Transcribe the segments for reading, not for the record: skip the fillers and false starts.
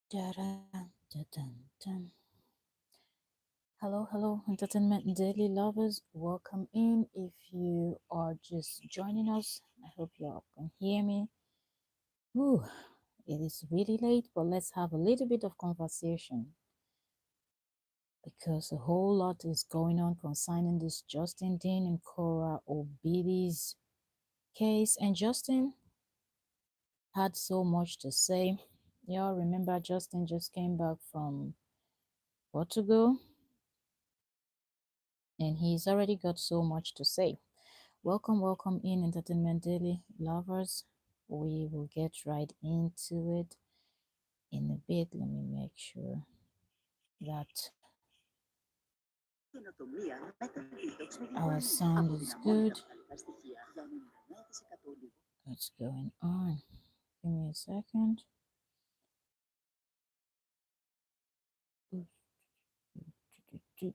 Dun, dun, dun. Hello, hello, entertainment daily lovers. Welcome in. If you are just joining us, I hope you all can hear me. Ooh, it is really late, but let's have a little bit of conversation because a whole lot is going on concerning this Justin Dean and Kora Obidi's case. And Justin had so much to say. Y'all remember Justin just came back from Portugal and he's already got so much to say. Welcome, welcome in Entertainment Daily lovers. We will get right into it in a bit. Let me make sure that our sound is good. What's going on? Give me a second. I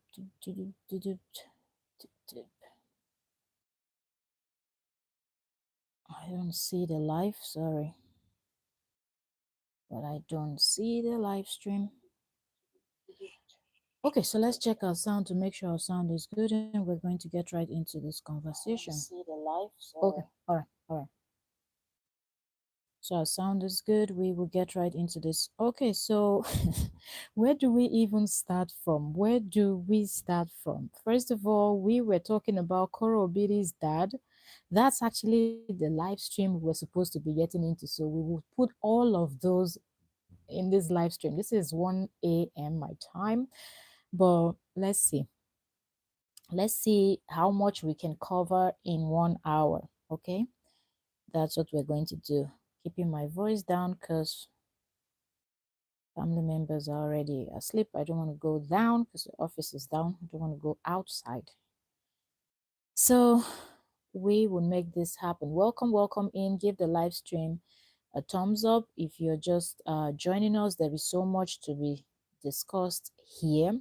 don't see the live, sorry, but I don't see the live stream. Okay, so let's check our sound to make sure our sound is good, and we're going to get right into this conversation. See the live. Okay, all right, all right. So our sound is good. We will get right into this. Okay, so where do we even start from? Where do we start from? First of all, we were talking about Koro Obidi's dad. That's actually the live stream we're supposed to be getting into. So we will put all of those in this live stream. This is 1 a.m. my time, but let's see how much we can cover in 1 hour. Okay, that's what we're going to do. Keeping my voice down because family members are already asleep. I don't want to go down because the office is down. I don't want to go outside. So we will make this happen. Welcome, welcome in. Give the live stream a thumbs up. If you're just joining us, there is so much to be discussed here.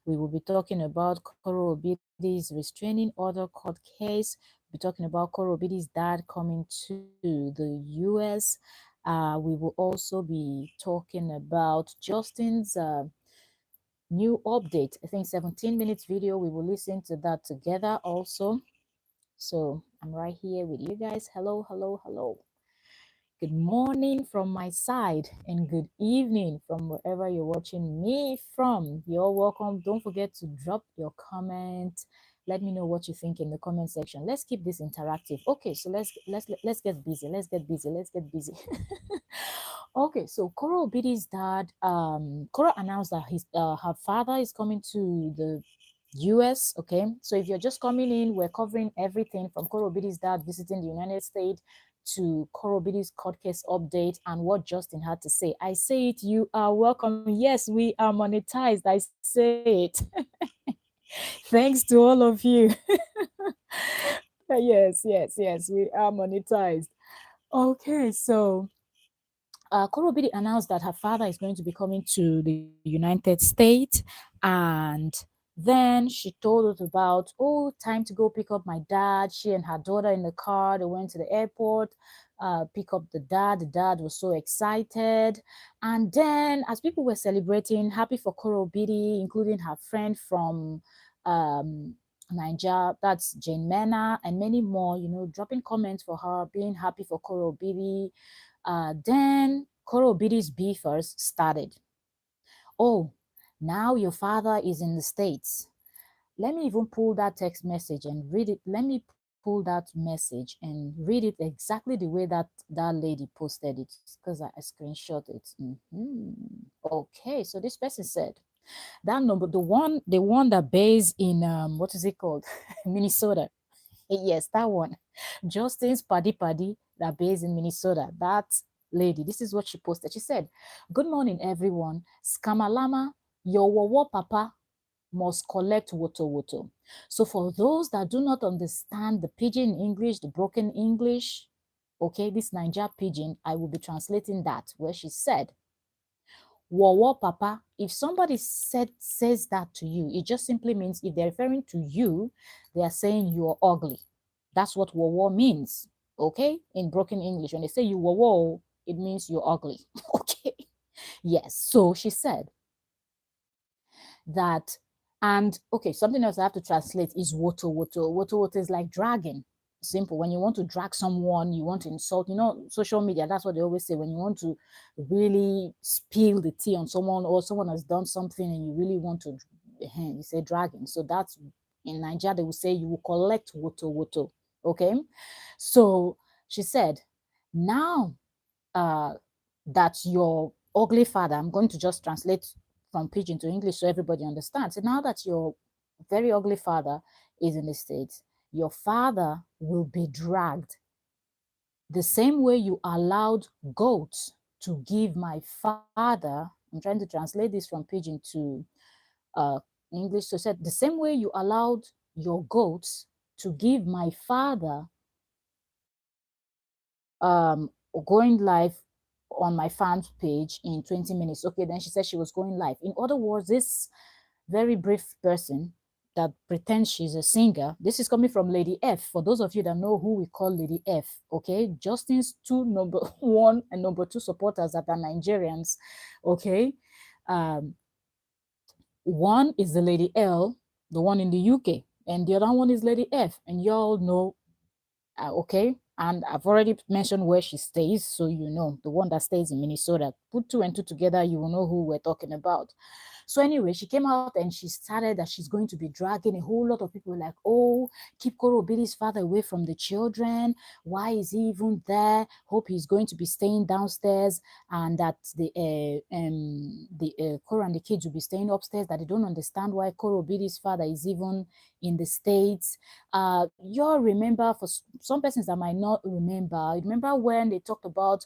We will be talking about Koro Obidi's restraining order court case. We'll be talking about Koro Obidi's dad coming to the US. We will also be talking about Justin's new update. I think 17 minutes video. We will listen to that together also. So I'm right here with you guys. Hello, hello, hello. Good morning from my side and good evening from wherever you're watching me from. You're welcome. Don't forget to drop your comment. Let me know what you think in the comment section. Let's keep this interactive. Okay, so let's get busy. Let's get busy. Let's get busy. Okay, so Kora Obidi's dad, Kora announced that her father is coming to the US. Okay, so if you're just coming in, we're covering everything from Kora Obidi's dad visiting the United States to Kora Obidi's court case update and what Justin had to say. I say it, you are welcome. Yes, we are monetized. I say it. Thanks to all of you. Yes, yes, yes, we are monetized. Okay, so Korobidi announced that her father is going to be coming to the United States, and then she told us about, oh, time to go pick up my dad. She and her daughter in the car, they went to the airport, pick up the dad. The dad was so excited. And then, as people were celebrating, happy for Korobidi, including her friend from Nigeria, that's Jane Mena, and many more, dropping comments for her, being happy for Korobidi. Then Koro Obidi's beefers started. Oh, now your father is in the States. Let me even pull that text message and read it. Let me pull that message and read it exactly the way that lady posted it because I screenshot it. Okay, so this person said that number, the one that based in what is it called, Minnesota. Yes, that one. Justin's Paddy that based in Minnesota. That lady, this is what she posted. She said, "Good morning, everyone. Skamalama, your wawa papa must collect woto woto." So for those that do not understand the pidgin English, the broken English, okay, this Niger pidgin, I will be translating that where she said, Wowo papa, if somebody says that to you, it just simply means if they're referring to you, they are saying you're ugly. That's what wowo means. Okay? In broken English, when they say you wowo, it means you're ugly. Okay. Yes. So she said that, and okay, something else I have to translate is woto woto. Woto woto is like dragging. Simple. When you want to drag someone, you want to insult, social media, that's what they always say. When you want to really spill the tea on someone, or someone has done something and you really want to, you say dragging. So that's in Nigeria, they will say you will collect woto woto. Okay. So she said, now uh, that your ugly father, I'm going to just translate from pidgin to English so everybody understands. So now that your very ugly father is in the States, your father will be dragged the same way you allowed goats to give my father. I'm trying to translate this from pidgin to uh, English. So said the same way you allowed your goats to give my father um going live on my fan page in 20 minutes. Okay, then she said she was going live. In other words, this very brief person that pretends she's a singer, this is coming from Lady F. For those of you that know who we call Lady F, okay, Justin's two number one and number two supporters that are Nigerians, okay. um One is the Lady L, the one in the UK, and the other one is Lady F, and y'all know, okay. And I've already mentioned where she stays, so you know, the one that stays in Minnesota. Put two and two together, you will know who we're talking about. So anyway, she came out and she started that she's going to be dragging. A whole lot of people were like, oh, keep Koro Obidi's father away from the children. Why is he even there? Hope he's going to be staying downstairs, and that the Koro and the kids will be staying upstairs. That they don't understand why Koro Obidi's father is even in the States. You'll remember, for some persons that might not remember when they talked about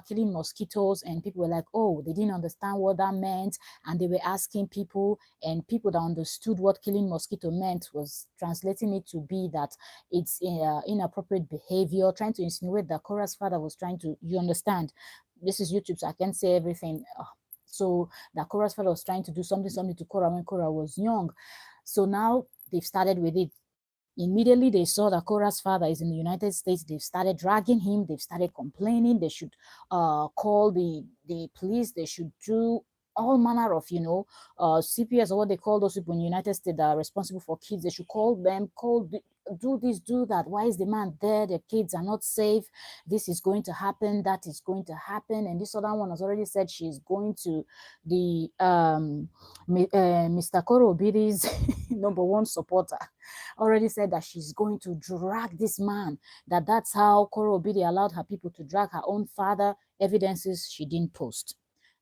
killing mosquitoes, and people were like, oh, they didn't understand what that meant, and they were asking people, and people that understood what killing mosquito meant was translating it to be that it's inappropriate behavior, trying to insinuate that Kora's father was trying to, you understand, this is YouTube, so I can't say everything. So that Kora's father was trying to do something to Kora when Kora was young. So now they've started with it. Immediately they saw that Kora's father is in the United States. They've started dragging him. They've started complaining. They should call the police. They should do all manner of, CPS, or what they call those people in the United States that are responsible for kids. They should call them, do this, do that. Why is the man there? The kids are not safe. This is going to happen. That is going to happen. And this other one has already said she's going to the Mr. Koro Obidi's number one supporter already said that she's going to drag this man, that's how Koro Obidi allowed her people to drag her own father. Evidences she didn't post.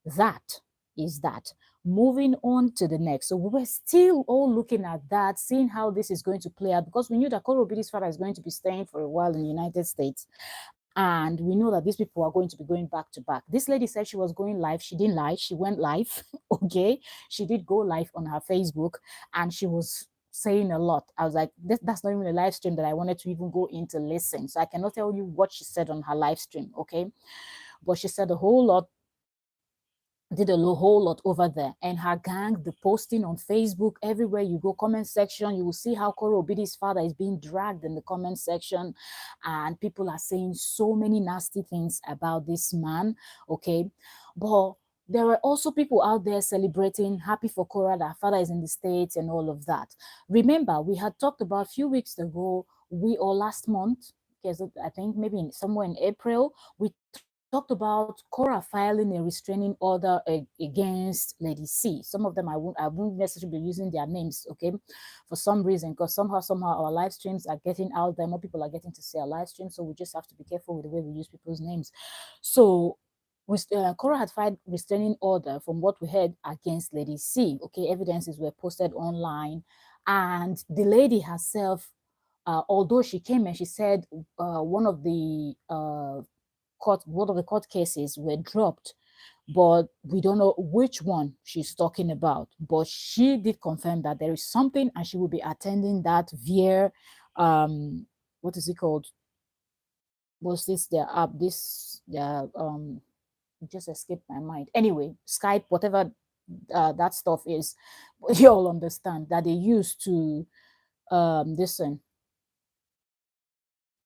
That is that. Moving on to the next. So we're still all looking at that, seeing how this is going to play out, because we knew that Koro Obidi's father is going to be staying for a while in the United States. And we know that these people are going to be going back to back. This lady said she was going live. She didn't lie. She went live. Okay. She did go live on her Facebook, and she was saying a lot. I was like, that's not even a live stream that I wanted to even go into listen. So I cannot tell you what she said on her live stream. Okay. But she said a whole lot, did a whole lot over there. And her gang, the posting on Facebook, everywhere you go, comment section, you will see how Koro Obidi's father is being dragged in the comment section, and people are saying so many nasty things about this man. Okay. But there were also people out there celebrating, happy for Kora that her father is in the States and all of that. Remember, we had talked about a few weeks ago, last month, because I think maybe somewhere in April, we talked about Korra filing a restraining order against Lady C. Some of them I won't necessarily be using their names, okay, for some reason, because somehow our live streams are getting out there. More people are getting to see our live streams, so we just have to be careful with the way we use people's names. So Korra had filed restraining order from what we heard against Lady C. Okay, evidences were posted online, and the lady herself, although she came and she said one of the court cases were dropped, but we don't know which one she's talking about. But she did confirm that there is something, and she will be attending that via what is it called? Was this their app? This their it just escaped my mind. Anyway, Skype, whatever that stuff is, you all understand that they use to listen.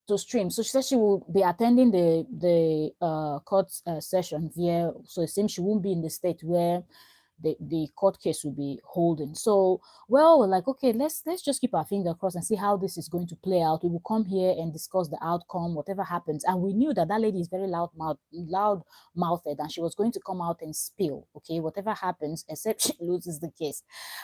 to stream. So she said she will be attending the court session via. So it seems she won't be in the state where the court case will be holding. So, well, we're like, okay, let's just keep our finger crossed and see how this is going to play out. We will come here and discuss the outcome, whatever happens. And we knew that that lady is very loud mouthed, and she was going to come out and spill, okay, whatever happens, except she loses the case,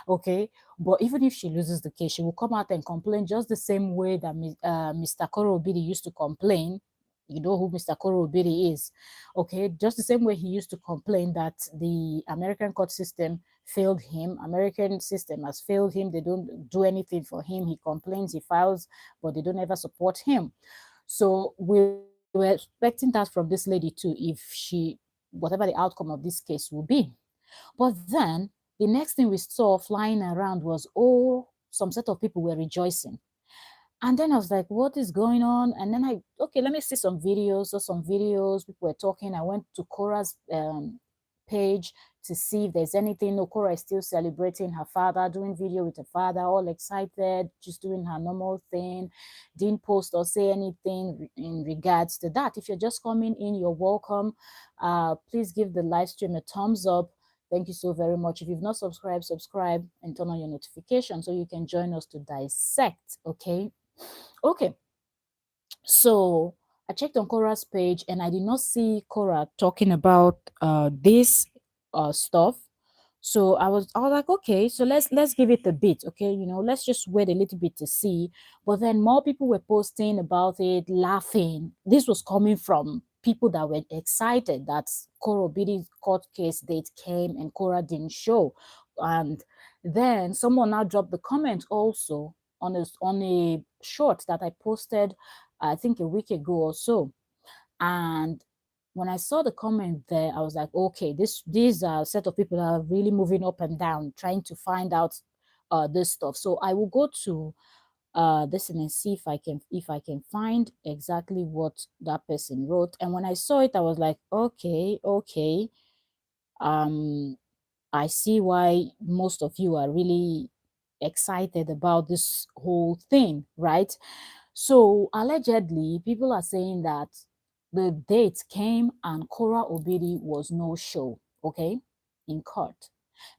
okay. But even if she loses the case, she will come out and complain just the same way that Mr. Koro Obidi used to complain. You know who Mr. Koro Obidi is, okay? Just the same way he used to complain that the American court system failed him. American system has failed him. They don't do anything for him. He complains, he files, but they don't ever support him. So we were expecting that from this lady too, if she, whatever the outcome of this case will be. But then the next thing we saw flying around was, oh, some set of people were rejoicing. And then I was like, what is going on? And then okay, let me see some videos. So some videos, people were talking. I went to Korra's page to see if there's anything. No, Korra is still celebrating her father, doing video with her father, all excited, just doing her normal thing. Didn't post or say anything in regards to that. If you're just coming in, you're welcome. Please give the live stream a thumbs up. Thank you so very much. If you've not subscribed, subscribe and turn on your notifications so you can join us to dissect, okay? Okay, so I checked on Korra's page and I did not see Korra talking about this stuff. So I was like, okay, so let's give it a bit, okay, let's just wait a little bit to see. But then more people were posting about it, laughing. This was coming from people that were excited that Korra Obidi's court case date came and Korra didn't show. And then someone now dropped the comment also on a short that I posted, I think a week ago or so. And when I saw the comment there, I was like, okay, these are a set of people that are really moving up and down, trying to find out this stuff. So I will go to this and see if I can find exactly what that person wrote. And when I saw it, I was like, okay, um, I see why most of you are really excited about this whole thing, right? So allegedly, people are saying that the date came and Kora Obidi was no show, okay, in court.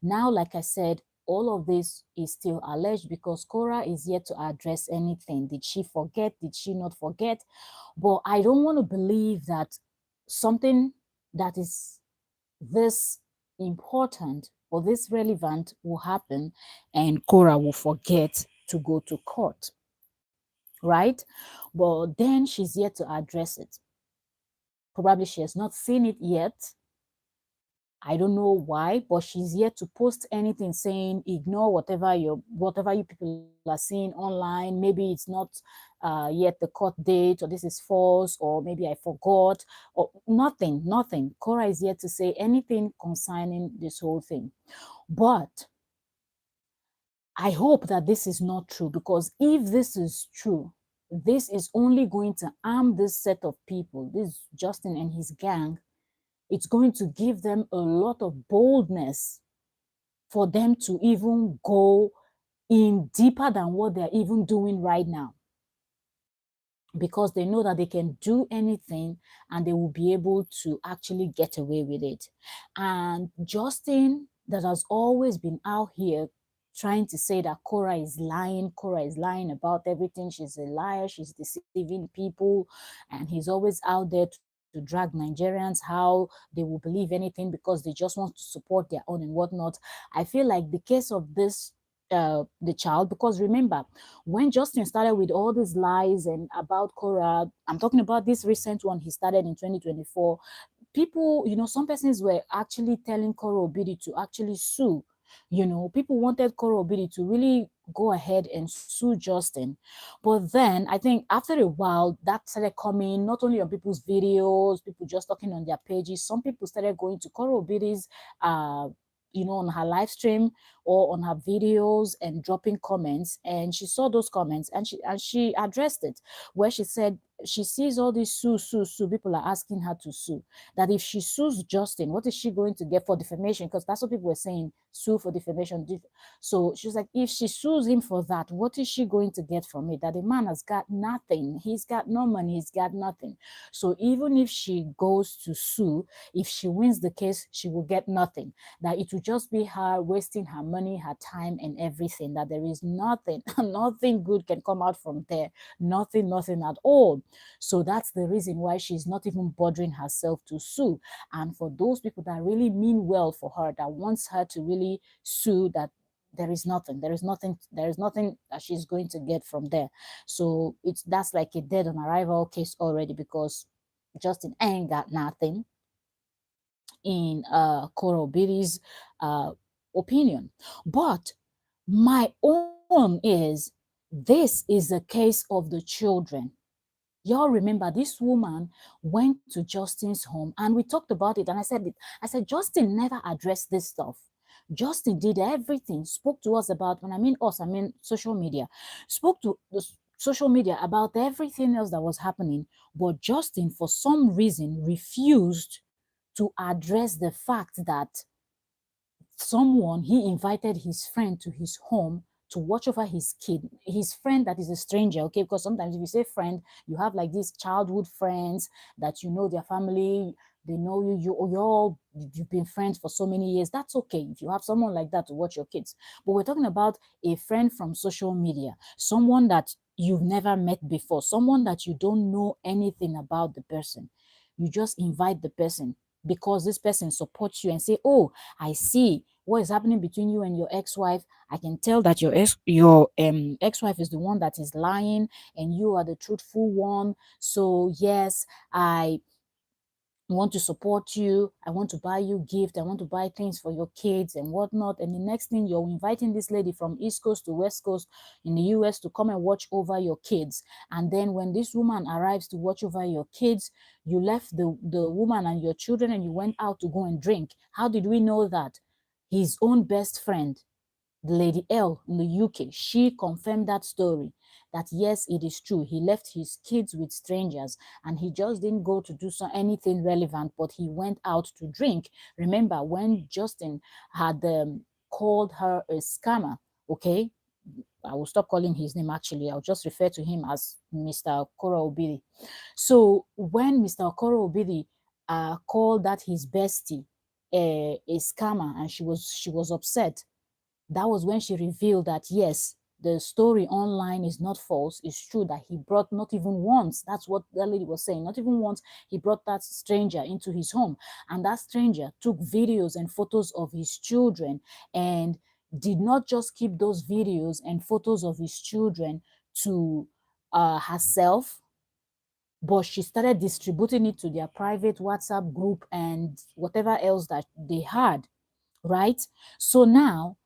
Now, like I said, all of this is still alleged because Kora is yet to address anything. Did she forget? Did she not forget? But I don't want to believe that something that is this important or this relevant will happen and Kora will forget to go to court, right? But then she's yet to address it. Probably she has not seen it yet. I don't know why, but she's yet to post anything saying ignore whatever you people are seeing online. Maybe it's not yet the court date, or this is false, or maybe I forgot, or nothing. Kora is yet to say anything concerning this whole thing. But I hope that this is not true, because if this is true, this is only going to arm this set of people, this Justin and his gang. It's going to give them a lot of boldness for them to even go in deeper than what they're even doing right now, because they know that they can do anything and they will be able to actually get away with it. And Justin, that has always been out here trying to say that Kora is lying about everything, she's a liar, she's deceiving people, and he's always out there to drag Nigerians how they will believe anything because they just want to support their own and whatnot. I feel like the case of this the child, because remember, when Justin started with all these lies and about Korra, I'm talking about this recent one he started in 2024, people, some persons were actually telling Korra Obidi to actually sue. People wanted Korra Obidi to really go ahead and sue Justin. But then I think after a while that started coming, not only on people's videos, people just talking on their pages. Some people started going to Korra Obidi's on her live stream or on her videos and dropping comments, and she saw those comments, and she addressed it, where she said she sees all these sue, people are asking her to sue, that if she sues Justin, what is she going to get for defamation? Because that's what people were saying, sue for defamation. So she's like, if she sues him for that, what is she going to get from it? That the man has got nothing. He's got no money. He's got nothing. So even if she goes to sue, if she wins the case, she will get nothing. That it will just be her wasting her money, her time, and everything. That there is nothing, nothing good can come out from there. Nothing at all. So that's the reason why she's not even bothering herself to sue. And for those people that really mean well for her, that wants her to really sue, that there is nothing that she's going to get from there. So that's like a dead on arrival case already, because Justin ain't got nothing in Kora Obidi's opinion. But my own is, this is a case of the children. Y'all remember this woman went to Justin's home, and we talked about it, and I said Justin never addressed this stuff. Justin did everything, spoke to us about, when I mean us, I mean social media, spoke to the social media about everything else that was happening. But Justin, for some reason, refused to address the fact that he invited his friend to his home to watch over his kid, his friend that is a stranger, okay? Because sometimes if you say friend, you have like these childhood friends that you know their family, they know you've been friends for so many years. That's okay if you have someone like that to watch your kids. But we're talking about a friend from social media, someone that you've never met before, someone that you don't know anything about the person. You just invite the person because this person supports you and say, oh, I see what is happening between you and your ex-wife. I can tell that your ex-wife is the one that is lying and you are the truthful one. So yes, I want to support you. I want to buy you gift. I want to buy things for your kids and whatnot. And the next thing, you're inviting this lady from East Coast to West Coast in the US to come and watch over your kids. And then when this woman arrives to watch over your kids, you left the woman and your children and you went out to go and drink. How did we know that? His own best friend, the Lady L in the UK, she confirmed that story, that yes, it is true. He left his kids with strangers and he just didn't go to do anything relevant, but he went out to drink. Remember when Justin had called her a scammer, okay? I will stop calling his name actually. I'll just refer to him as Mr. Kora Obidi. So when Mr. Kora Obidi called that his bestie a scammer, and she was upset, that was when she revealed that yes, the story online is not false. It's true that he brought, not even once, that's what that lady was saying, not even once, he brought that stranger into his home. And that stranger took videos and photos of his children, and did not just keep those videos and photos of his children to herself, but she started distributing it to their private WhatsApp group and whatever else that they had, right? So now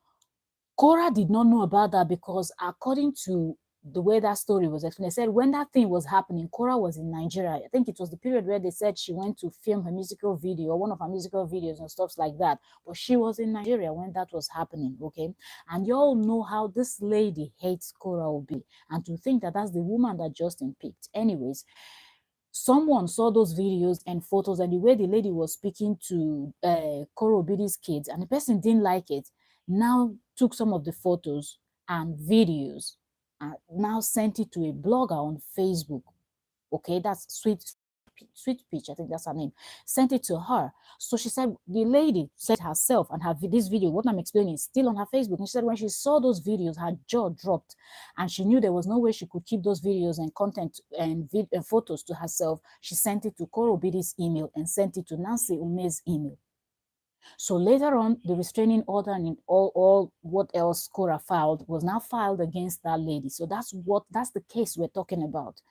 Korra did not know about that, because according to the way that story was explained, they said when that thing was happening, Korra was in Nigeria. I think it was the period where they said she went to film her musical video, or one of her musical videos and stuff like that. But she was in Nigeria when that was happening, okay? And you all know how this lady hates Korra Obi. And to think that that's the woman that Justin picked. Anyways, someone saw those videos and photos and the way the lady was speaking to Kora Obidi's kids, and the person didn't like it, now took some of the photos and videos and now sent it to a blogger on Facebook. Okay, that's Sweet Peach, I think that's her name, sent it to her. So she said, the lady said herself, and this video, what I'm explaining, is still on her Facebook. And she said when she saw those videos, her jaw dropped, and she knew there was no way she could keep those videos and content and photos to herself. She sent it to Kora Obidi's email and sent it to Nancy Ume's email. So later on, the restraining order and all what else Korra filed was now filed against that lady. So that's the case we're talking about.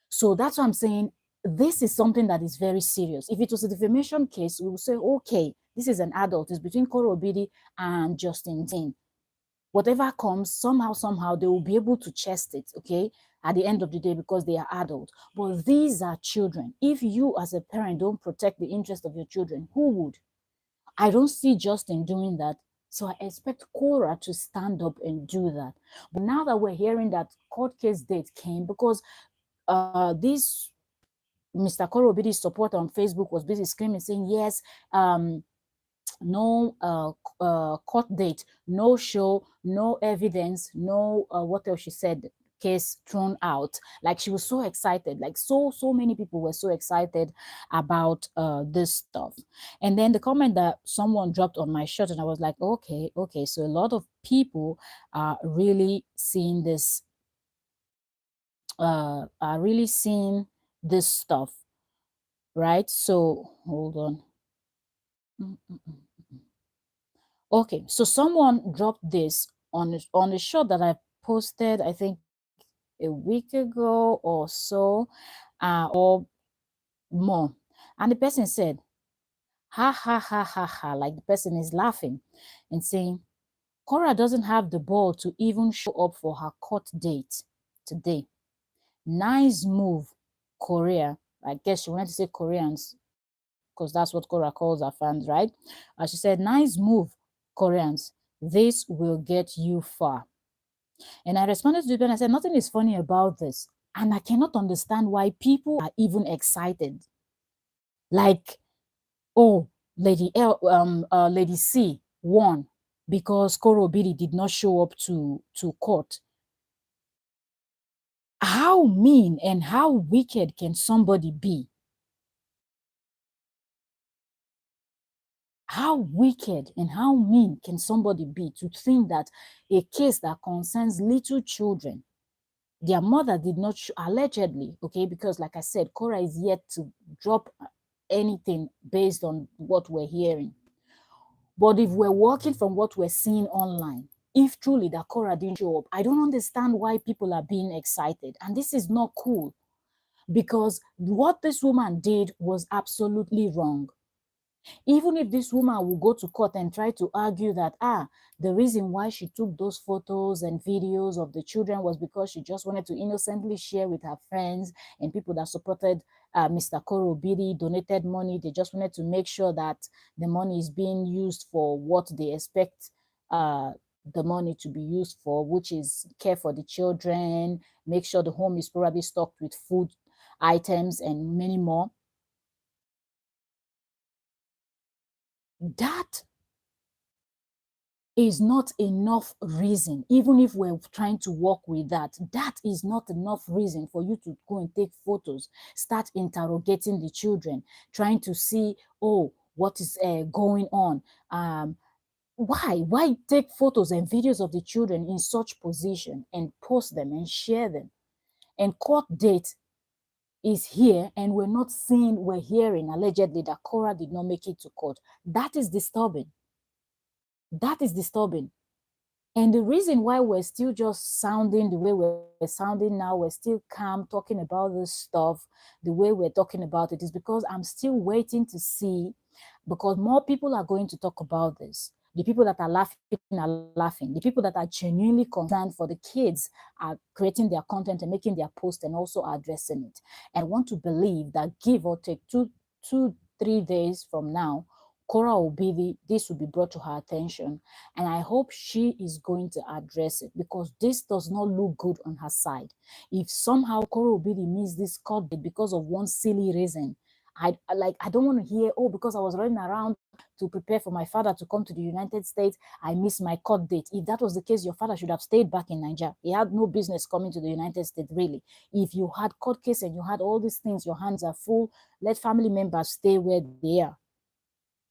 So that's what I'm saying. This is something that is very serious. If it was a defamation case, we would say, okay, this is an adult. It's between Kora Obidi and Justin Dean. Whatever comes, somehow, they will be able to chest it, okay, at the end of the day, because they are adults. But these are children. If you as a parent don't protect the interest of your children, who would? I don't see Justin doing that. So I expect Korra to stand up and do that. But now that we're hearing that court case date came, because this Mr. Koro Obidi's supporter on Facebook was busy screaming, saying, yes, no court date, no show, no evidence, no what else she said, case thrown out. Like she was so excited, like so many people were so excited about this stuff. And then the comment that someone dropped on my shirt, and I was like, okay, so a lot of people are really seeing this, are really seeing this stuff, right? So hold on. Mm, mm, mm. Okay, so someone dropped this on a shot that I posted, I think a week ago or so, or more. And the person said, ha ha ha ha ha, like the person is laughing and saying, Korra doesn't have the ball to even show up for her court date today. Nice move, Korea. I guess she wanted to say Koreans, because that's what Korra calls her fans, right? She said, nice move, Koreans. This will get you far. And I responded to it and I said, nothing is funny about this. And I cannot understand why people are even excited. Like, oh, Lady C won because Koro Obidi did not show up to court. How mean and how wicked can somebody be? How wicked and how mean can somebody be to think that a case that concerns little children, their mother did not allegedly, okay, because like I said, Korra is yet to drop anything based on what we're hearing. But if we're working from what we're seeing online, if truly that Korra didn't show up, I don't understand why people are being excited. And this is not cool, because what this woman did was absolutely wrong. Even if this woman will go to court and try to argue that, the reason why she took those photos and videos of the children was because she just wanted to innocently share with her friends and people that supported Mr. Koro Obidi, donated money. They just wanted to make sure that the money is being used for what they expect the money to be used for, which is care for the children, make sure the home is probably stocked with food items and many more. That is not enough reason. Even if we're trying to work with that, that is not enough reason for you to go and take photos, start interrogating the children, trying to see, oh, what is going on. Why take photos and videos of the children in such position and post them and share them? And court date is here, and we're hearing allegedly that Korra did not make it to court. That is disturbing. That is disturbing. And the reason why we're still just sounding the way we're sounding now, we're still calm talking about this stuff, the way we're talking about it, is because I'm still waiting to see, because more people are going to talk about this. The people that are laughing are laughing. The people that are genuinely concerned for the kids are creating their content and making their post and also addressing it. And I want to believe that give or take 3 days from now, Kora Obidi, this will be brought to her attention. And I hope she is going to address it, because this does not look good on her side. If somehow Kora Obidi missed this court date because of one silly reason, I don't want to hear, oh, because I was running around to prepare for my father to come to the United States, I missed my court date. If that was the case, your father should have stayed back in Nigeria. He had no business coming to the United States, really. If you had court case and you had all these things, your hands are full, let family members stay where they are.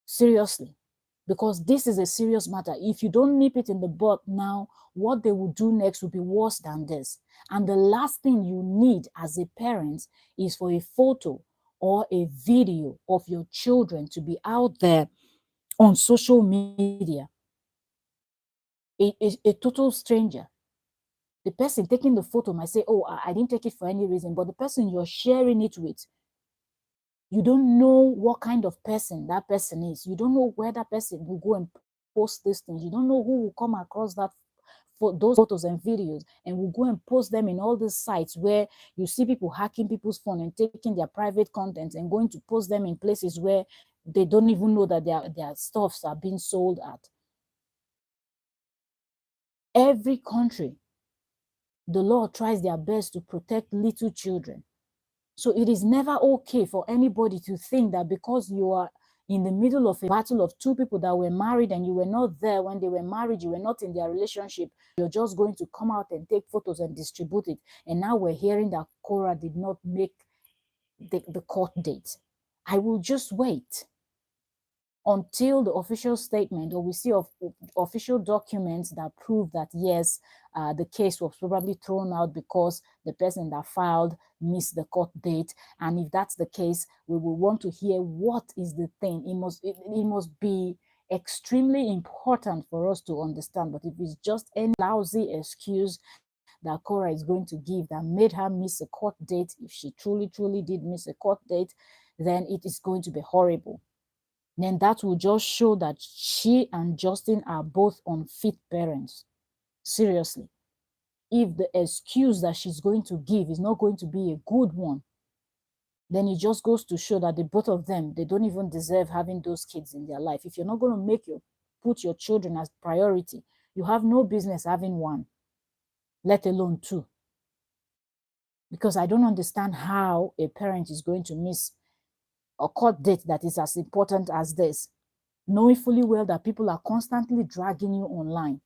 Seriously, because this is a serious matter. If you don't nip it in the bud now, what they will do next will be worse than this. And the last thing you need as a parent is for a photo or a video of your children to be out there on social media. A total stranger. The person taking the photo might say, oh, I didn't take it for any reason, but the person you're sharing it with, you don't know what kind of person that person is. You don't know where that person will go and post these things. You don't know who will come across that for those photos and videos and will go and post them in all these sites where you see people hacking people's phone and taking their private content and going to post them in places where they don't even know that their stuffs are being sold at. Every country, the law tries their best to protect little children. So it is never okay for anybody to think that because you are in the middle of a battle of two people that were married and you were not there when they were married, you were not in their relationship, you're just going to come out and take photos and distribute it. And now we're hearing that Korra did not make the court date. I will just wait until the official statement, or we see official documents that prove that yes, the case was probably thrown out because the person that filed missed the court date. And if that's the case, we will want to hear what is the thing. It must be extremely important for us to understand. But if it's just any lousy excuse that Korra is going to give that made her miss a court date, if she truly did miss a court date, then it is going to be horrible. Then that will just show that she and Justin are both unfit parents. Seriously. If the excuse that she's going to give is not going to be a good one, then it just goes to show that the both of them, they don't even deserve having those kids in their life. If you're not going to put your children as priority, you have no business having one, let alone two. Because I don't understand how a parent is going to miss a court date that is as important as this, knowing fully well that people are constantly dragging you online.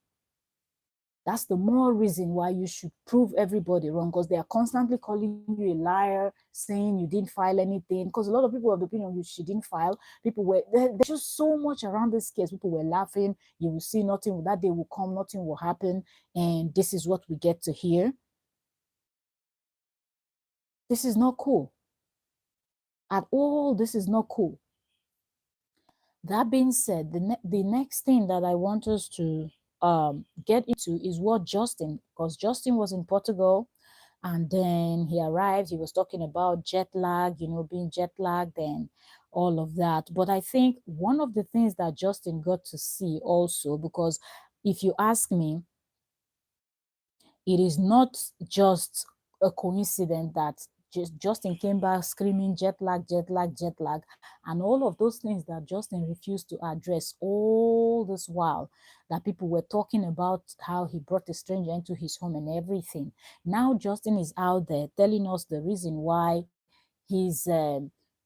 That's the more reason why you should prove everybody wrong, because they are constantly calling you a liar, saying you didn't file anything. Because a lot of people have the opinion she didn't file. People were, there's just so much around this case. People were laughing. You will see nothing, that day will come, nothing will happen. And this is what we get to hear. This is not cool. At all, this is not cool. That being said, the next thing that I want us to get into is what Justin, because Justin was in Portugal and then he arrived, he was talking about jet lag, being jet lagged and all of that. But I think one of the things that Justin got to see also, because if you ask me, it is not just a coincidence that Justin came back screaming jet lag, jet lag, jet lag, and all of those things that Justin refused to address all this while that people were talking about how he brought a stranger into his home and everything. Now Justin is out there telling us the reason why his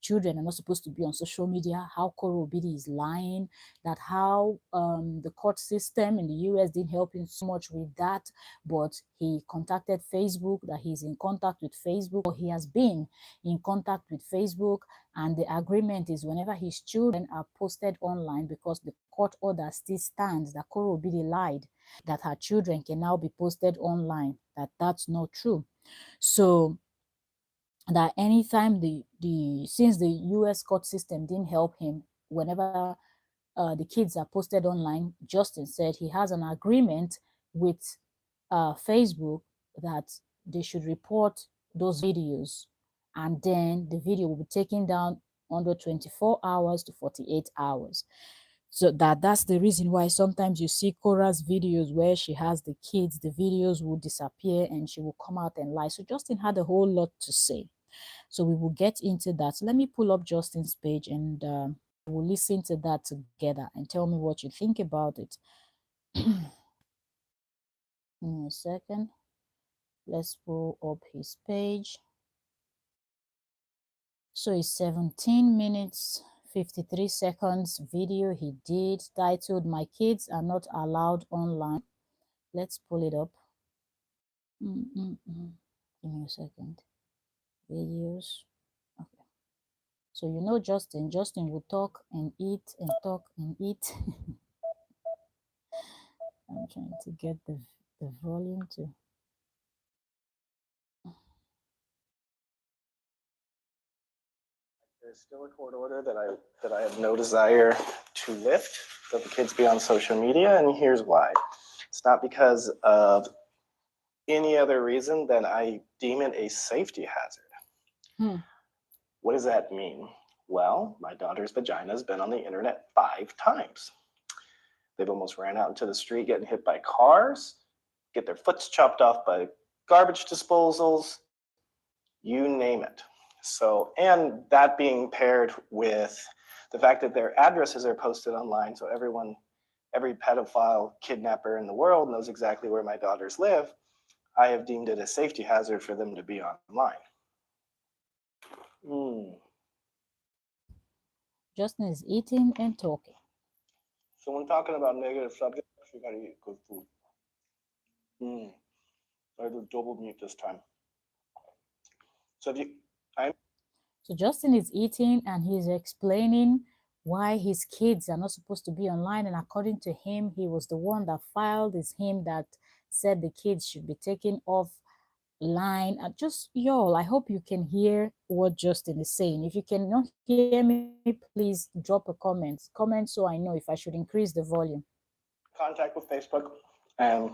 children are not supposed to be on social media, how Kora Obidi is lying, that how the court system in the US didn't help him so much with that, but he contacted Facebook, that he's in contact with Facebook, or he has been in contact with Facebook, and the agreement is whenever his children are posted online, because the court order still stands that Kora Obidi lied, that her children can now be posted online, that's not true. So that anytime since the US court system didn't help him, whenever the kids are posted online, Justin said he has an agreement with Facebook that they should report those videos, and then the video will be taken down under 24 hours to 48 hours. So that's the reason why sometimes you see Kora's videos where she has the kids, the videos will disappear and she will come out and lie. So Justin had a whole lot to say. So we will get into that. So let me pull up Justin's page and we'll listen to that together and tell me what you think about it. In a second. Let's pull up his page. So it's 17 minutes, 53 seconds video he did titled "My Kids Are Not Allowed Online." Let's pull it up. Give me a second. Videos. Okay. So Justin will talk and eat and talk and eat. I'm trying to get the volume to. There's still a court order that I have no desire to lift, that the kids be on social media, and here's why. It's not because of any other reason than I deem it a safety hazard. What does that mean? Well, my daughter's vagina has been on the internet 5 times. They've almost ran out into the street getting hit by cars, get their foots chopped off by garbage disposals, you name it. So, and that being paired with the fact that their addresses are posted online, so everyone every pedophile kidnapper in the world knows exactly where my daughters live, I have deemed it a safety hazard for them to be online. Mm. Justin is eating and talking. So when talking about negative subjects, you gotta eat good food. Mm. I do double mute this time. So if you, I'm So Justin is eating and he's explaining why his kids are not supposed to be online. And according to him, he was the one that filed. It's him that said the kids should be taken off line. Just y'all, I hope you can hear what Justin is saying. If you cannot hear me, please drop a comment so I know if I should increase the volume. contact with Facebook, and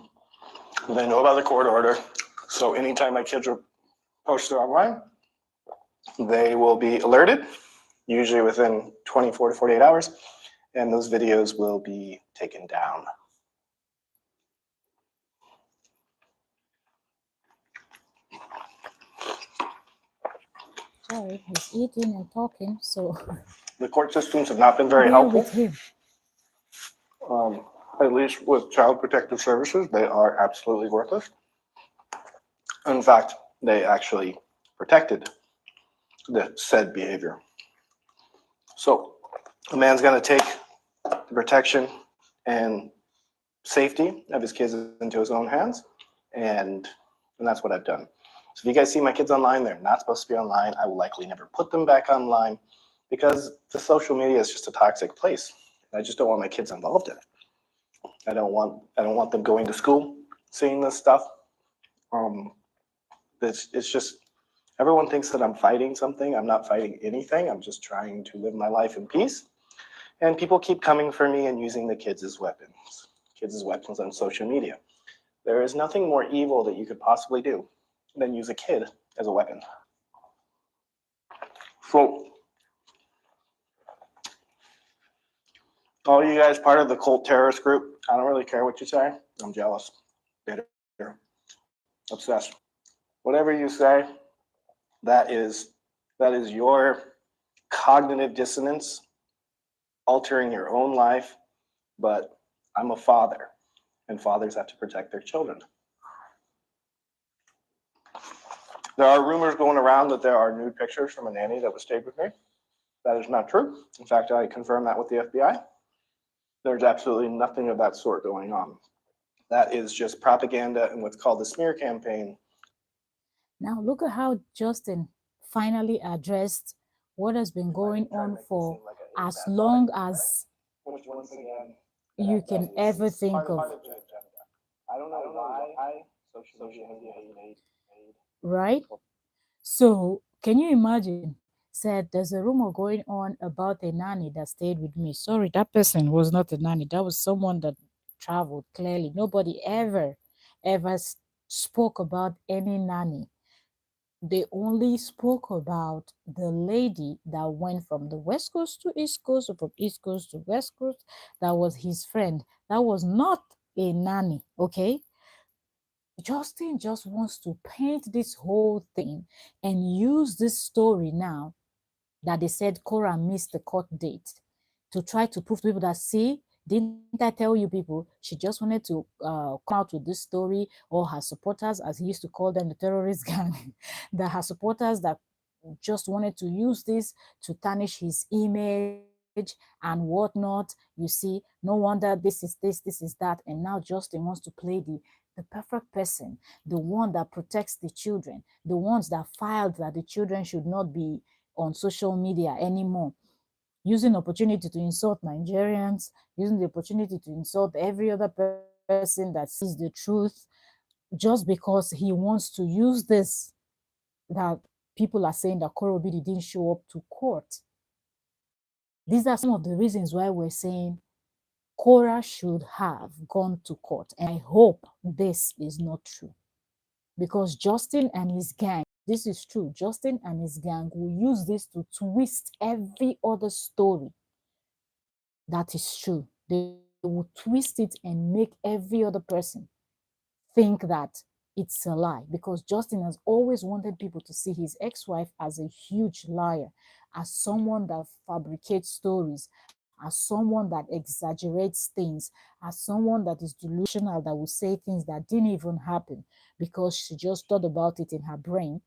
they know about the court order. So anytime my kids are posted online, they will be alerted, usually within 24 to 48 hours, and those videos will be taken down. Sorry, he's eating and talking, so The court systems have not been very bear helpful. with him. Um, at least with child protective services, they are absolutely worthless. In fact, they actually protected the said behavior. So a man's going to take the protection and safety of his kids into his own hands, and that's what I've done. So if you guys see my kids online, they're not supposed to be online. I will likely never put them back online because the social media is just a toxic place. I just don't want my kids involved in it. I don't want them going to school seeing this stuff. It's just everyone thinks that I'm fighting something. I'm not fighting anything. I'm just trying to live my life in peace. And people keep coming for me and using the kids as weapons on social media. There is nothing more evil that you could possibly do than use a kid as a weapon. So, all you guys part of the cult terrorist group, I don't really care what you say. I'm jealous, bitter, obsessed. Whatever you say, that is your cognitive dissonance altering your own life. But I'm a father, and fathers have to protect their children. There are rumors going around that there are nude pictures from a nanny that was stayed with me. That is not true. In fact, I confirmed that with the FBI. There's absolutely nothing of that sort going on. That is just propaganda and what's called the smear campaign. Now look at how Justin finally addressed what has been going on for as long as you can ever think of. I don't know why social media made. Right? So can you imagine? Said there's a rumor going on about a nanny that stayed with me. Sorry, that person was not a nanny. That was someone that traveled clearly. Nobody ever spoke about any nanny. They only spoke about the lady that went from the West Coast to East Coast or from East Coast to West Coast. That was his friend. That was not a nanny, okay? Justin just wants to paint this whole thing and use this story now that they said Korra missed the court date to try to prove to people that, see, didn't I tell you people, she just wanted to come out with this story, or her supporters, as he used to call them, the terrorist gang, that her supporters that just wanted to use this to tarnish his image and whatnot. You see, no wonder this is that. And now Justin wants to play the perfect person, the one that protects the children, the ones that filed that the children should not be on social media anymore, using opportunity to insult Nigerians, using the opportunity to insult every other person that sees the truth, just because he wants to use this, that people are saying that Kora obidi didn't show up to court. These are some of the reasons why we're saying Kora should have gone to court. And I hope this is not true. Because Justin and his gang, this is true, Justin and his gang will use this to twist every other story that is true. They will twist it and make every other person think that it's a lie, because Justin has always wanted people to see his ex-wife as a huge liar, as someone that fabricates stories, as someone that exaggerates things, as someone that is delusional, that will say things that didn't even happen because she just thought about it in her brain,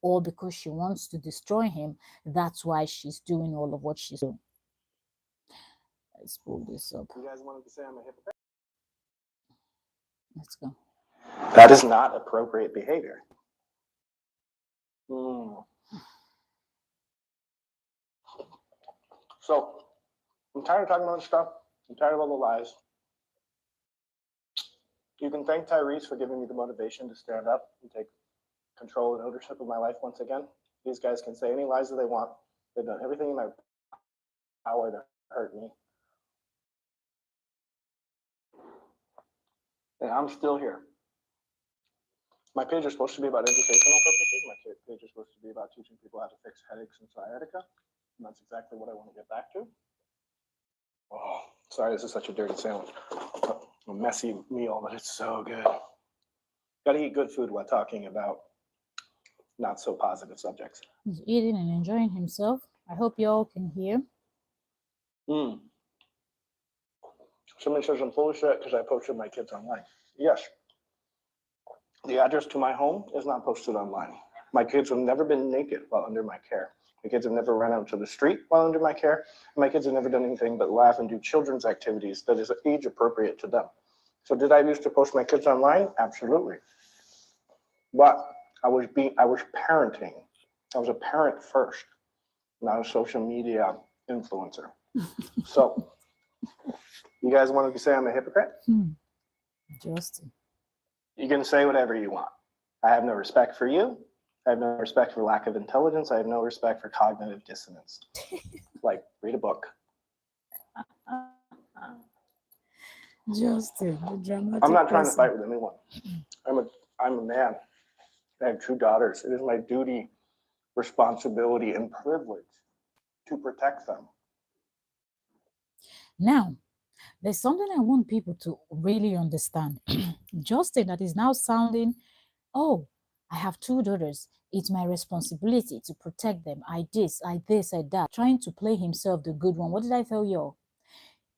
or because she wants to destroy him. That's why she's doing all of what she's doing. Let's pull this up. You guys wanted to say I'm a hypocrite? Let's go. That is not appropriate behavior. So, I'm tired of talking about this stuff. I'm tired of all the lies. You can thank Tyrese for giving me the motivation to stand up and take control and ownership of my life once again. These guys can say any lies that they want. They've done everything in my power to hurt me. And I'm still here. My page is supposed to be about educational purposes. My page is supposed to be about teaching people how to fix headaches and sciatica. And that's exactly what I want to get back to. Oh, sorry, this is such a dirty sandwich. A messy meal, but it's so good. Got to eat good food while talking about not so positive subjects. He's eating and enjoying himself. I hope you all can hear. Somebody says I'm full of shit because I posted my kids online. Yes. The address to my home is not posted online. My kids have never been naked while under my care. My kids have never run out to the street while under my care. My kids have never done anything but laugh and do children's activities that is age appropriate to them. So did I used to post my kids online? Absolutely. But I was parenting. I was a parent first, not a social media influencer. So you guys wanted to say I'm a hypocrite? Justin. You can say whatever you want. I have no respect for you. I have no respect for lack of intelligence. I have no respect for cognitive dissonance. Like, read a book. Justin, the dramatic I'm not trying to person. fight with anyone. I'm a man. I have 2 daughters. It is my duty, responsibility, and privilege to protect them. Now, there's something I want people to really understand. Justin, that is now sounding, oh, I have 2 daughters. It's my responsibility to protect them. I that. Trying to play himself the good one. What did I tell you?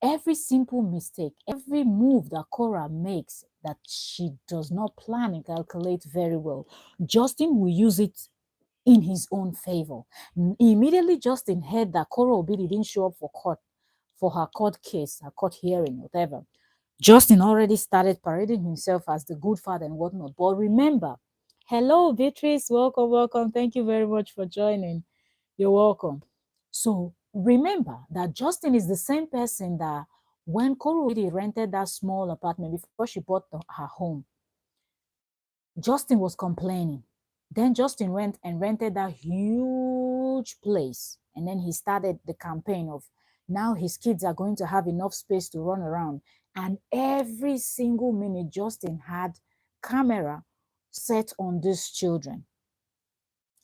Every simple mistake, every move that Kora makes that she does not plan and calculate very well, Justin will use it in his own favor. Immediately, Justin heard that Kora Obidi didn't show up for her court case, her court hearing, whatever. Justin already started parading himself as the good father and whatnot. But remember, hello, Beatrice, welcome. Thank you very much for joining. You're welcome. So remember that Justin is the same person that when Koro rented that small apartment before she bought her home, Justin was complaining. Then Justin went and rented that huge place. And then he started the campaign of now his kids are going to have enough space to run around. And every single minute, Justin had camera set on these children.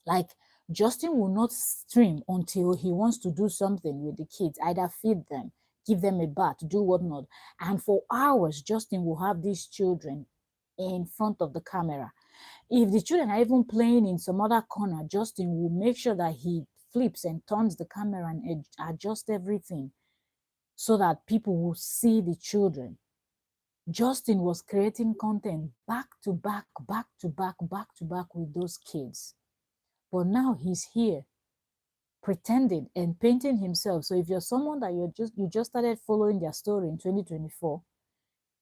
Like, Justin will not stream until he wants to do something with the kids, either feed them, give them a bath, do whatnot. And for hours, Justin will have these children in front of the camera. If the children are even playing in some other corner, Justin will make sure that he flips and turns the camera and adjust everything so that people will see the children. Justin was creating content back to back with those kids. But now he's here pretending and painting himself. So if you're someone that you just started following their story in 2024,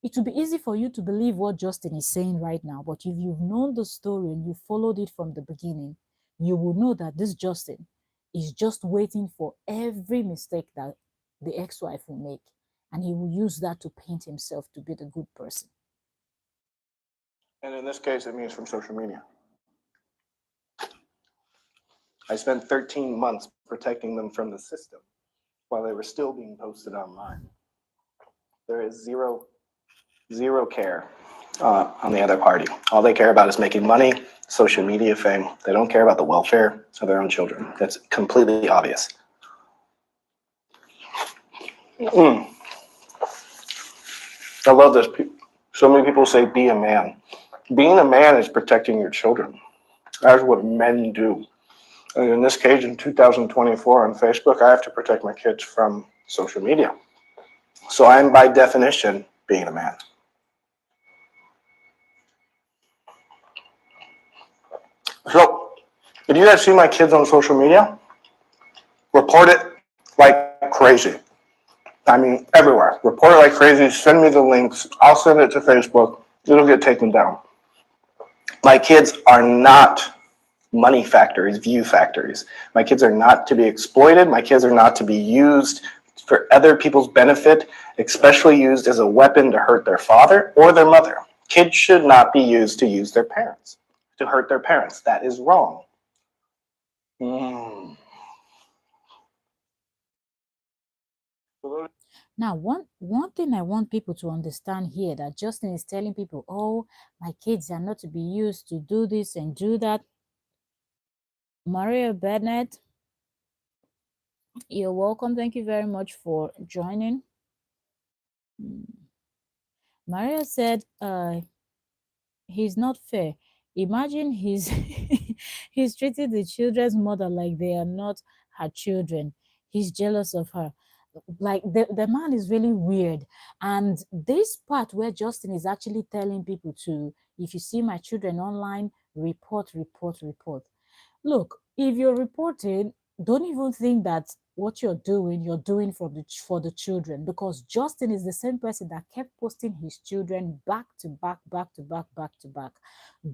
it will be easy for you to believe what Justin is saying right now. But if you've known the story and you followed it from the beginning, you will know that this Justin is just waiting for every mistake that the ex-wife will make. And he will use that to paint himself to be the good person. And in this case, it means from social media. I spent 13 months protecting them from the system while they were still being posted online. There is zero care on the other party. All they care about is making money, social media fame. They don't care about the welfare of their own children. That's completely obvious. I love this. So many people say, be a man. Being a man is protecting your children. That's what men do. And in this case, in 2024 on Facebook, I have to protect my kids from social media. So I'm by definition being a man. So if you guys see my kids on social media, report it like crazy. I mean, everywhere. Report it like crazy. Send me the links. I'll send it to Facebook. It'll get taken down. My kids are not money factories, view factories. My kids are not to be exploited. My kids are not to be used for other people's benefit, especially used as a weapon to hurt their father or their mother. Kids should not be used to use their parents, to hurt their parents. That is wrong. Now, one thing I want people to understand here, that Justin is telling people, oh, my kids are not to be used to do this and do that. Maria Bennett, you're welcome. Thank you very much for joining. Maria said, he's not fair. Imagine he's he's treating the children's mother like they are not her children. He's jealous of her. Like the man is really weird. And this part where Justin is actually telling people to, if you see my children online, report, report, report. Look, if you're reporting, don't even think that what you're doing for the children, because Justin is the same person that kept posting his children back to back, back to back, back to back.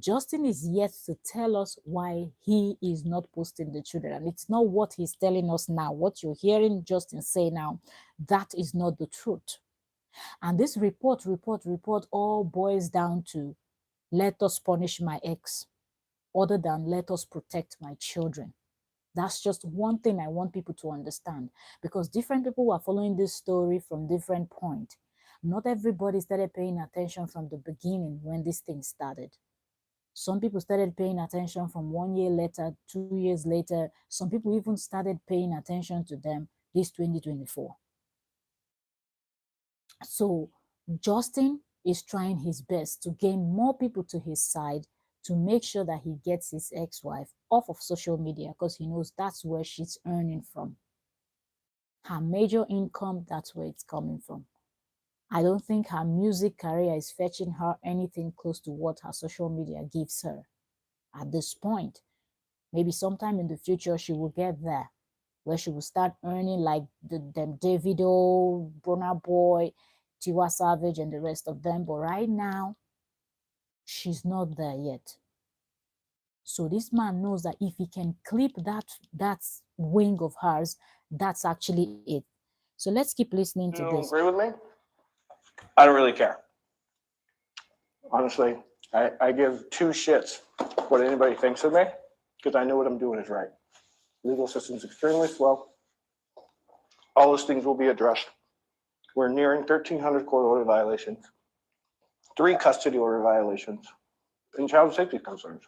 Justin is yet to tell us why he is not posting the children, and it's not what he's telling us now. What you're hearing Justin say now, that is not the truth. And this report all boils down to, let us punish my ex, other than let us protect my children. That's just one thing I want people to understand, because different people were following this story from different points. Not everybody started paying attention from the beginning when this thing started. Some people started paying attention from 1 year later, 2 years later. Some people even started paying attention to them this 2024. So Justin is trying his best to gain more people to his side, to make sure that he gets his ex-wife off of social media, because he knows that's where she's earning from. Her major income, that's where it's coming from. I don't think her music career is fetching her anything close to what her social media gives her at this point. Maybe sometime in the future she will get there, where she will start earning like them Davido, Burna Boy, Tiwa Savage, and the rest of them. But right now, she's not there yet. So this man knows that if he can clip that wing of hers, that's actually it. So let's keep listening to this. Agree with me? I don't really care. Honestly, I give two shits what anybody thinks of me, because I know what I'm doing is right. Legal system's extremely slow. All those things will be addressed. We're nearing 1,300 court order violations, 3 custody order violations, and child safety concerns.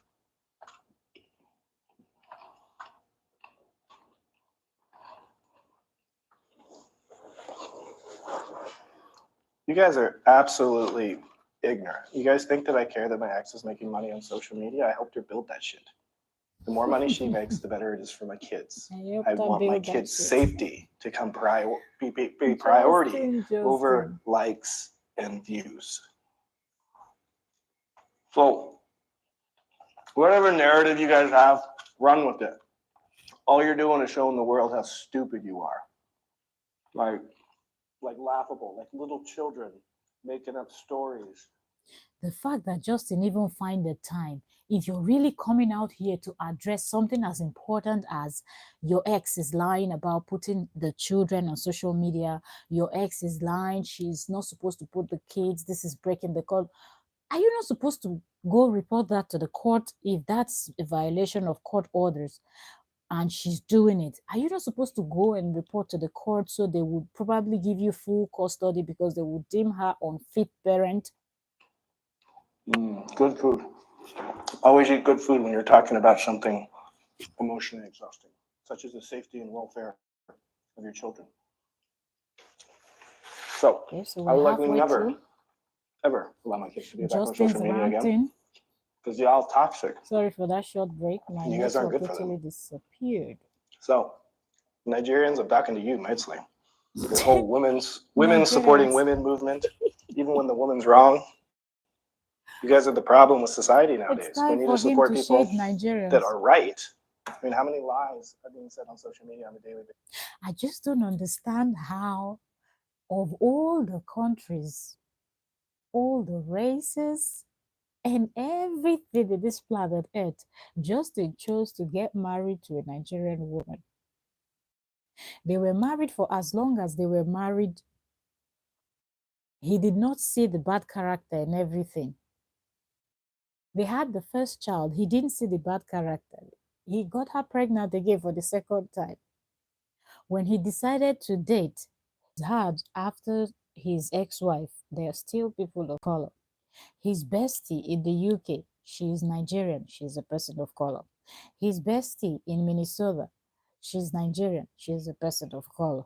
You guys are absolutely ignorant. You guys think that I care that my ex is making money on social media? I helped her build that shit. The more money she makes, the better it is for my kids. I want my kids' safety to come be priority over likes and views. So, whatever narrative you guys have, run with it. All you're doing is showing the world how stupid you are. Like laughable, like little children making up stories. The fact that Justin even find the time, if you're really coming out here to address something as important as your ex is lying about putting the children on social media, your ex is lying, she's not supposed to put the kids, this is breaking the code. Are you not supposed to go report that to the court if that's a violation of court orders and she's doing it? Are you not supposed to go and report to the court, so they would probably give you full custody because they would deem her unfit parent? Good food. Always eat good food when you're talking about something emotionally exhausting, such as the safety and welfare of your children. So, Okay, so I would we're likely halfway never, through. ever allow my kids to be back on Justin's social media again, ranting. because y'all toxic. Sorry for that short break. My You guys aren't network good for totally them. disappeared. So, Nigerians, I'm talking to you mostly. This whole women supporting Nigerians. women movement, even when the woman's wrong. You guys are the problem with society It's nowadays. We time need to for him support to shade people that Nigerians. are right. I mean, how many lies are being said on social media on a daily basis? I just don't understand how, of all the countries, all the races, and everything in this planet Earth, Justin chose to get married to a Nigerian woman. They were married for as long as they were married. He did not see the bad character and everything. They had the first child. He didn't see the bad character. He got her pregnant again for the second time. When he decided to date, hard after his ex-wife, there are still people of color. His bestie in the UK, she is Nigerian, she's a person of color. His bestie in Minnesota, she's Nigerian, she's a person of color.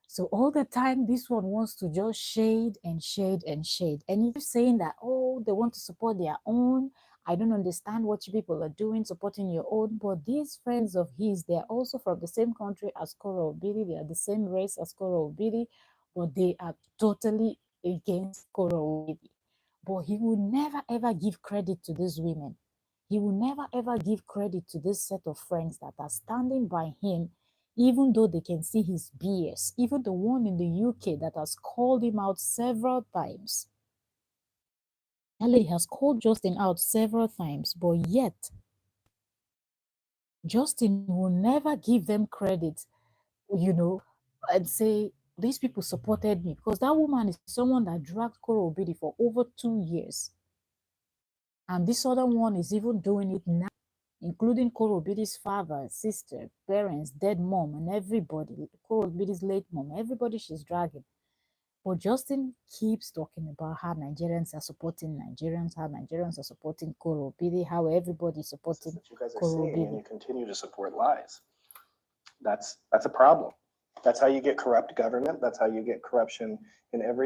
So all the time, this one wants to just shade and shade and shade. And he's saying that, oh, they want to support their own. I don't understand what you people are doing, supporting your own. But these friends of his, they're also from the same country as Kora obidi. They are the same race as Kora obidi, but they are totally against Kora obidi. But he will never ever give credit to these women. He will never ever give credit to this set of friends that are standing by him, even though they can see his BS. Even the one in the UK that has called him out several times. That lady has called Justin out several times, but yet Justin will never give them credit, you know, and say, these people supported me, because that woman is someone that dragged Koro Obidi for over 2 years. And this other one is even doing it now, including Koro Obidi's father, sister, parents, dead mom, and everybody. Koro Obidi's late mom, everybody she's dragging. But Justin keeps talking about how Nigerians are supporting Nigerians, how Nigerians are supporting Koro Obidi, how everybody's supporting That you guys are Koro seeing, and Obidi. you continue to support lies. That's a problem. That's how you get corrupt government. That's how you get corruption in every